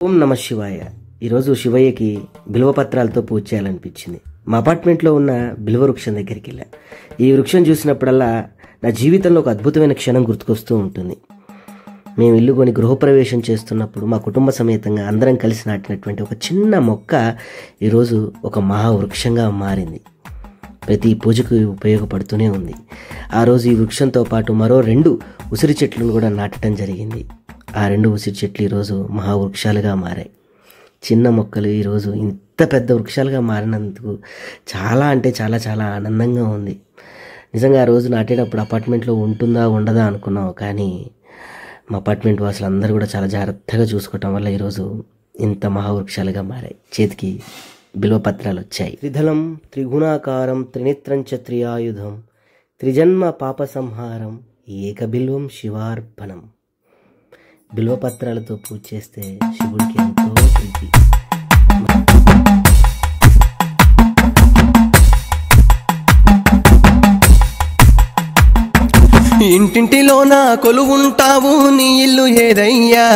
ఓం నమ శివాయ. ఈరోజు శివయ్యకి బిల్వపత్రాలతో పూజ చేయాలనిపించింది. మా అపార్ట్మెంట్లో ఉన్న బిల్వ వృక్షం దగ్గరికి వెళ్ళా. ఈ వృక్షం చూసినప్పుడల్లా నా జీవితంలో ఒక అద్భుతమైన క్షణం గుర్తుకొస్తూ ఉంటుంది. మేము ఇల్లు కొని గృహప్రవేశం చేస్తున్నప్పుడు మా కుటుంబ సమేతంగా అందరం కలిసి నాటినటువంటి ఒక చిన్న మొక్క ఈరోజు ఒక మహావృక్షంగా మారింది. ప్రతి పూజకు ఉపయోగపడుతూనే ఉంది. ఆ రోజు ఈ వృక్షంతో పాటు మరో 2 ఉసిరి చెట్లను కూడా నాటడం జరిగింది. ఆ 2 ఉసిరి చెట్లు ఈరోజు మహావృక్షాలుగా మారాయి. చిన్న మొక్కలు ఈరోజు ఇంత పెద్ద వృక్షాలుగా మారినందుకు చాలా అంటే చాలా చాలా ఆనందంగా ఉంది. నిజంగా ఆ రోజు నాటేటప్పుడు అపార్ట్మెంట్లో ఉంటుందా ఉండదా అనుకున్నాం, కానీ మా అపార్ట్మెంట్ వాసులు అందరూ కూడా చాలా జాగ్రత్తగా చూసుకోవటం వల్ల ఈరోజు ఇంత మహావృక్షాలుగా మారాయి. చేతికి బిల్వపత్రాలు వచ్చాయి. త్రిదళం త్రిగుణాకారం త్రినేత్రం చ త్రియాయుధం త్రిజన్మ పాప సంహారం ఏక బిల్వం శివార్పణం. బిల్వపత్రాలతో పూజ చేస్తే శివుడికి ఎంతో ప్రీతి. ఇంటింటిలోన కొలువుంటావు, నీ ఇల్లు ఏదయ్యా?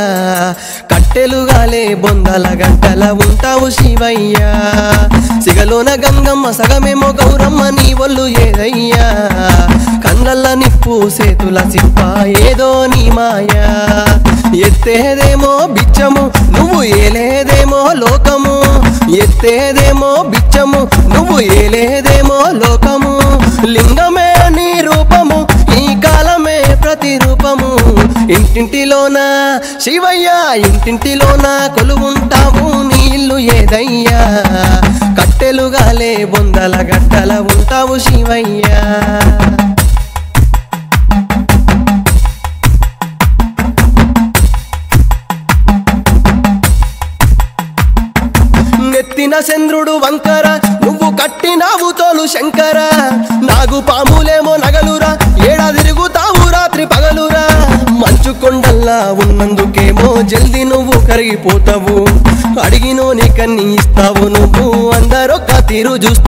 కట్టెలుగాలే బొందల గంటల ఉంటావు శివయ్యా. సిగలోన గంగమ్మ సగమేమో గౌరమ్మ, నీ ఒళ్ళు ఏదయ్యా? కళ్ళల్ల నిప్పు సేతుల సిప్ప ఏదో నీ మాయా. ఎత్తేదేమో బిచ్చము నువ్వు ఏలేదేమో లోకము. ఎత్తేదేమో బిచ్చము నువ్వు ఏలేదేమో లోకము. లింగమే నీ రూపము, ఈ కాలమే ప్రతిరూపము. ఇంటింటిలోన శివయ్య, ఇంటింటిలోన కొలువుంటావు, నీ ఇల్లు ఏదయ్యా? కట్టెలుగాలే బొందల గట్టల ఉంటావు శివయ్యా. నెత్తిన చంద్రుడు వంకర, నువ్వు కట్టినావు తోలు శంకర. నాగు పాములేమో నగలురా, ఏడా తిరుగుతావు రాత్రి పగలురా. మంచు కొండల్లా ఉన్నందుకేమో జల్ది నువ్వు కరిగిపోతావు. అడిగినో నీకన్ని ఇస్తావు నువ్వు, అందరొక్క తీరు చూస్తావు.